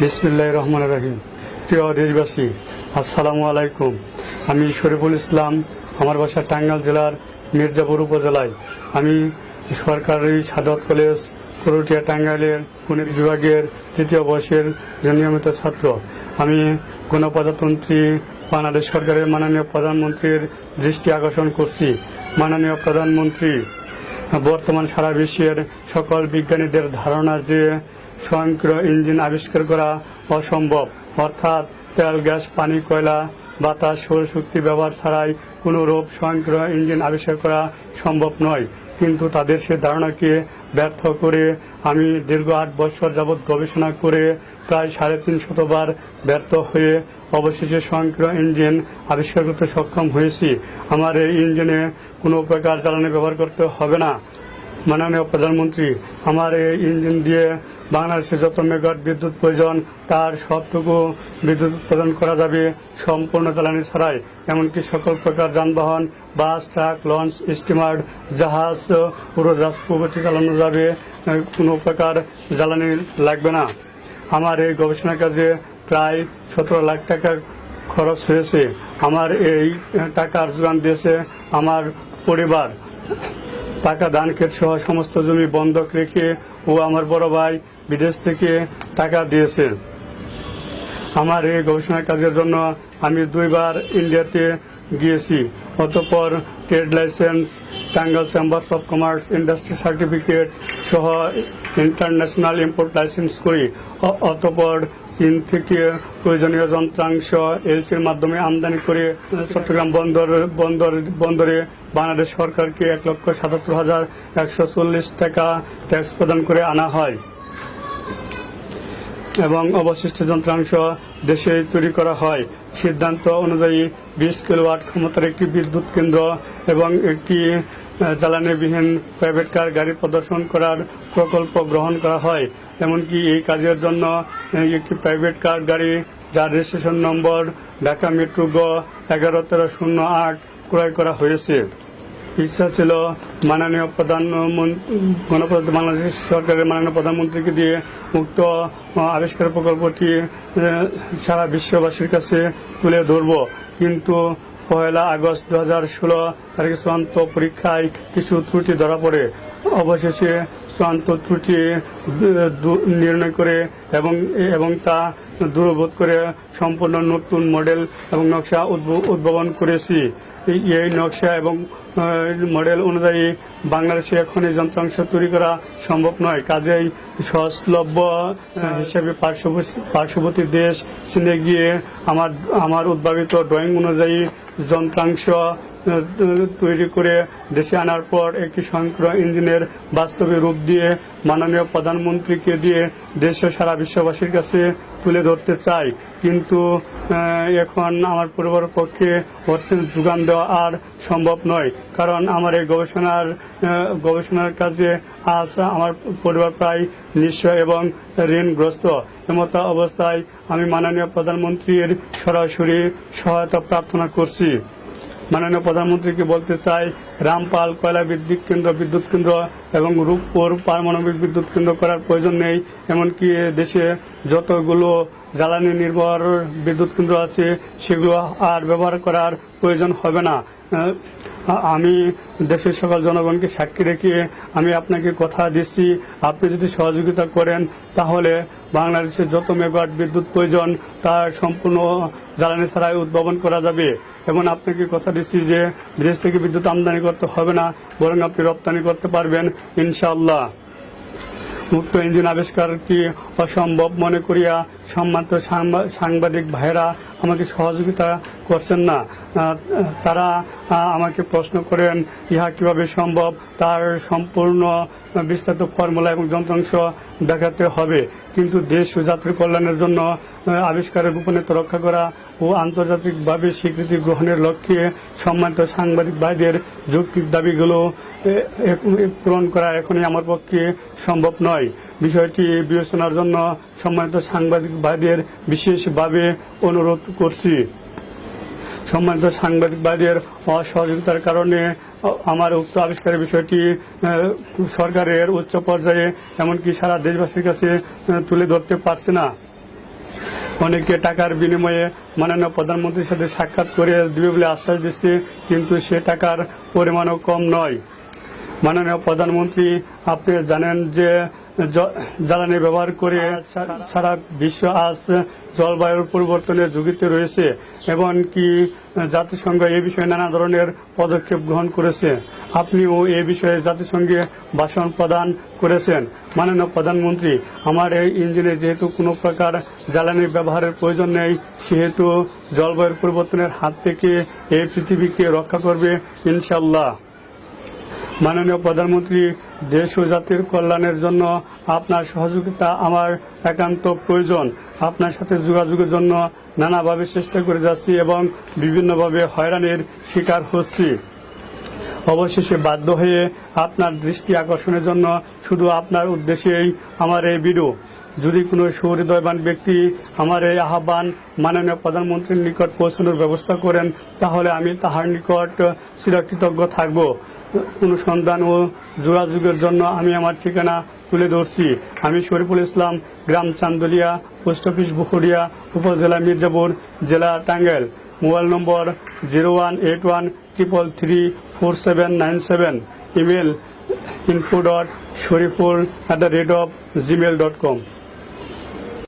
বিসমিল্লাহির রহমানির রহিম। প্রিয় দেশবাসী, আসসালামু আলাইকুম। আমি শরীফুল ইসলাম। আমার বাসা টাঙ্গাইল জেলার মির্জাপুর উপজেলায়। আমি সরকারি সাদত কলেজ করটিয়া টাঙ্গাইলের গণিত বিভাগের তৃতীয় বর্ষের নিয়মিত ছাত্র। আমি গণপ্রজাতন্ত্রী বাংলাদেশ সরকারের মাননীয় প্রধানমন্ত্রীর দৃষ্টি আকর্ষণ করছি। মাননীয় প্রধানমন্ত্রী বর্তমান সারা বিশ্বের সকল বিজ্ঞানীদের ধারণা যে স্বয়ংক্রিয় ইঞ্জিন আবিষ্কার করা অসম্ভব, অর্থাৎ তেল, গ্যাস, পানি, কয়লা, বাতাস, সৌরশক্তি ব্যবহার ছাড়াই কোনোরূপ স্বয়ংক্রিয় ইঞ্জিন আবিষ্কার করা সম্ভব নয়। কিন্তু তাদের সে ধারণাকে ব্যর্থ করে আমি দীর্ঘ 8 বছর যাবৎ গবেষণা করে প্রায় 350 বার ব্যর্থ হয়ে অবশেষে স্বয়ংক্রিয় ইঞ্জিন আবিষ্কার করতে সক্ষম হয়েছি। আমার এই ইঞ্জিনে কোনো প্রকার জ্বালানি ব্যবহার করতে হবে না। মাননীয় প্রধানমন্ত্রী, আমার এই ইঞ্জিন দিয়ে বাংলাদেশে যত মেগাওয়াট বিদ্যুৎ প্রয়োজন তার সবটুকু বিদ্যুৎ উৎপাদন করা যাবে সম্পূর্ণ জ্বালানি ছাড়াই। এমনকি সকল প্রকার যানবাহন, বাস, ট্রাক, লঞ্চ, স্টিমার, জাহাজ, উড়োজাহাজ প্রভৃতি চালানো যাবে, কোনো প্রকার জ্বালানি লাগবে না। আমার এই গবেষণা কাজে প্রায় 17 লাখ টাকা খরচ হয়েছে। আমার এই টাকার যোগান দিয়েছে আমার পরিবার। টাকা দানক্ষেত সহ সমস্ত জমি বন্ধক রেখে ও আমার বড় ভাই বিদেশ থেকে টাকা দিয়েছে। আমার এই গবেষণা কাজের জন্য আমি 2 বার ইন্ডিয়াতে গিয়েছি। অতঃপর trade licence, Tangail chambers of commerce, industry certificate সহ ইন্টারন্যাশনাল ইম্পোর্ট লাইসেন্স করি। অতঃপর চীন থেকে প্রয়োজনীয় যন্ত্রাংশ এলসির মাধ্যমে আমদানি করে চট্টগ্রাম বন্দরে বাংলাদেশ সরকারকে 1,77,140 টাকা ট্যাক্স প্রদান করে আনা হয় এবং অবশিষ্ট যন্ত্রাংশ দেশে তৈরি করা হয়। সিদ্ধান্ত অনুযায়ী 20 কিলোওয়াট ক্ষমতার একটি বিদ্যুৎ কেন্দ্র এবং একটি জ্বালানিবিহীন প্রাইভেট কার গাড়ি প্রদর্শন করার প্রকল্প গ্রহণ করা হয়। এমনকি এই কাজের জন্য একটি প্রাইভেট কার গাড়ি যার রেজিস্ট্রেশন নম্বর ঢাকা মেট্রো গ 111308 ক্রয় করা হয়েছে। ইচ্ছা ছিল মাননীয় বাংলাদেশ সরকারের মাননীয় প্রধানমন্ত্রীকে দিয়ে মুক্ত আবিষ্কার প্রকল্পটি সারা বিশ্ববাসীর কাছে তুলে ধরব। কিন্তু 1 আগস্ট 2016 তারিখে চূড়ান্ত পরীক্ষায় কিছু ত্রুটি ধরা পড়ে। অবশেষে চূড়ান্ত ত্রুটি নির্ণয় করে এবং তা দূরীভূত করে সম্পূর্ণ নতুন মডেল এবং নকশা উদ্ভাবন করেছি। এই নকশা এবং মডেল অনুযায়ী বাংলাদেশে এখন এই যন্ত্রাংশ তৈরি করা সম্ভব নয়। কাজেই সহজলভ্য হিসেবে পার্শ্ববর্তী দেশ চীনে গিয়ে আমার উদ্ভাবিত ড্রয়িং অনুযায়ী যন্ত্রাংশ তৈরি করে দেশে আনার পর একটি স্বয়ংক্রিয় ইঞ্জিনের বাস্তবে রূপ দিয়ে মাননীয় প্রধানমন্ত্রীকে দিয়ে দেশে সারা বিশ্ববাসীর কাছে তুলে ধরতে চাই। কিন্তু এখন আমার পরিবারের পক্ষে অর্থের যোগান দেওয়া আর সম্ভব নয়, কারণ আমার এই গবেষণার কাজে আজ আমার পরিবার প্রায় নিঃস্ব এবং ঋণগ্রস্ত। এমত অবস্থায় আমি মাননীয় প্রধানমন্ত্রীর সরাসরি সহায়তা প্রার্থনা করছি। মাননীয় প্রধানমন্ত্রীকে বলতে চাই, রামপাল কয়লা বিদ্যুৎ কেন্দ্র এবং রূপপুর পারমাণবিক বিদ্যুৎ কেন্দ্র করার প্রয়োজন নেই। এমনকি দেশে যতগুলো জ্বালানি নির্ভর বিদ্যুৎ কেন্দ্র আছে সেগুলো আর ব্যবহার করার প্রয়োজন হবে না। আমি দেশের সকল জনগণকে সাক্ষী রেখে আমি আপনাকে কথা দিচ্ছি, আপনি যদি সহযোগিতা করেন তাহলে বাংলাদেশে যত মেগাওয়াট বিদ্যুৎ প্রয়োজন তা সম্পূর্ণ জ্বালানি ছাড়াই উদ্ভাবন করা যাবে। এবং আপনাকে কথা দিচ্ছি যে বিদেশ থেকে বিদ্যুৎ আমদানি করতে হবে না, বরং আপনি রপ্তানি করতে পারবেন ইনশাআল্লাহ। মুক্ত ইঞ্জিন আবিষ্কারটি অসম্ভব মনে করিয়া সম্মানিত সাংবাদিক ভাইয়েরা আমাকে সহযোগিতা করছেন না। তারা আমাকে প্রশ্ন করেন ইহা কিভাবে সম্ভব, তার সম্পূর্ণ বিস্তারিত ফর্মুলা এবং যন্ত্রাংশ দেখাতে হবে। কিন্তু দেশ ও যাত্রী কল্যাণের জন্য আবিষ্কারের গোপনীয়তা রক্ষা করা ও আন্তর্জাতিকভাবে স্বীকৃতি গ্রহণের লক্ষ্যে সম্মানিত সাংবাদিক ভাইদের যৌক্তিক দাবিগুলো পূরণ করা এখনই আমার পক্ষে সম্ভব নয়। বিষয়টি বিবেচনার জন্য সম্মানিত সাংবাদিক ভাইদের বিশেষভাবে অনুরোধ করছি। সম্মানিত সাংবাদিক ভাইদের অসহযোগিতার কারণে আমার উক্ত আবিষ্কারের বিষয়টি সরকারের উচ্চ পর্যায়ে এমনকি সারা দেশবাসীর কাছে তুলে ধরতে পারছে না। অনেকে টাকার বিনিময়ে মাননীয় প্রধানমন্ত্রীর সাথে সাক্ষাৎ করে দিবে বলে আশ্বাস দিচ্ছে, কিন্তু সে টাকার পরিমাণও কম নয়। মাননীয় প্রধানমন্ত্রী, আপনি জানেন যে জ্বালানি ব্যবহার করে সারা বিশ্ব আজ জলবায়ুর পরিবর্তনের ঝুঁকিতে রয়েছে, এবং কি জাতিসংঘ এই বিষয়ে নানা ধরনের পদক্ষেপ গ্রহণ করেছে। আপনিও এই বিষয়ে জাতিসংঘে ভাষণ প্রদান করেছেন। মাননীয় প্রধানমন্ত্রী, আমার এই ইঞ্জিনে যেহেতু কোনো প্রকার জ্বালানি ব্যবহারের প্রয়োজন নেই, সেহেতু জলবায়ুর পরিবর্তনের হাত থেকে এই পৃথিবীকে রক্ষা করবে ইনশাল্লাহ। মাননীয় প্রধানমন্ত্রী, দেশ ও জাতির কল্যাণের জন্য আপনার সহযোগিতা আমার একান্ত প্রয়োজন। আপনার সাথে যোগাযোগের জন্য নানাভাবে চেষ্টা করে যাচ্ছি এবং বিভিন্নভাবে হয়রানির শিকার হচ্ছি। অবশেষে বাধ্য হয়ে আপনার দৃষ্টি আকর্ষণের জন্য শুধু আপনার উদ্দেশ্যেই আমার এই ভিডিও। যদি কোনো সুহৃদয়বান ব্যক্তি আমার এই আহ্বান মাননীয় প্রধানমন্ত্রীর নিকট পৌঁছানোর ব্যবস্থা করেন, তাহলে আমি তাহার নিকট চিরকৃতজ্ঞ থাকব। অনুসন্ধান ও যোগাযোগের জন্য আমি আমার ঠিকানা তুলে ধরছি। আমি শরীফুল ইসলাম, গ্রাম চান্দলিয়া, পোস্ট অফিস বুহুরিয়া, উপজেলা মির্জাপুর, জেলা টাঙ্গাইল। মোবাইল নম্বর 018133349797। Email info.shariful@gmail.com।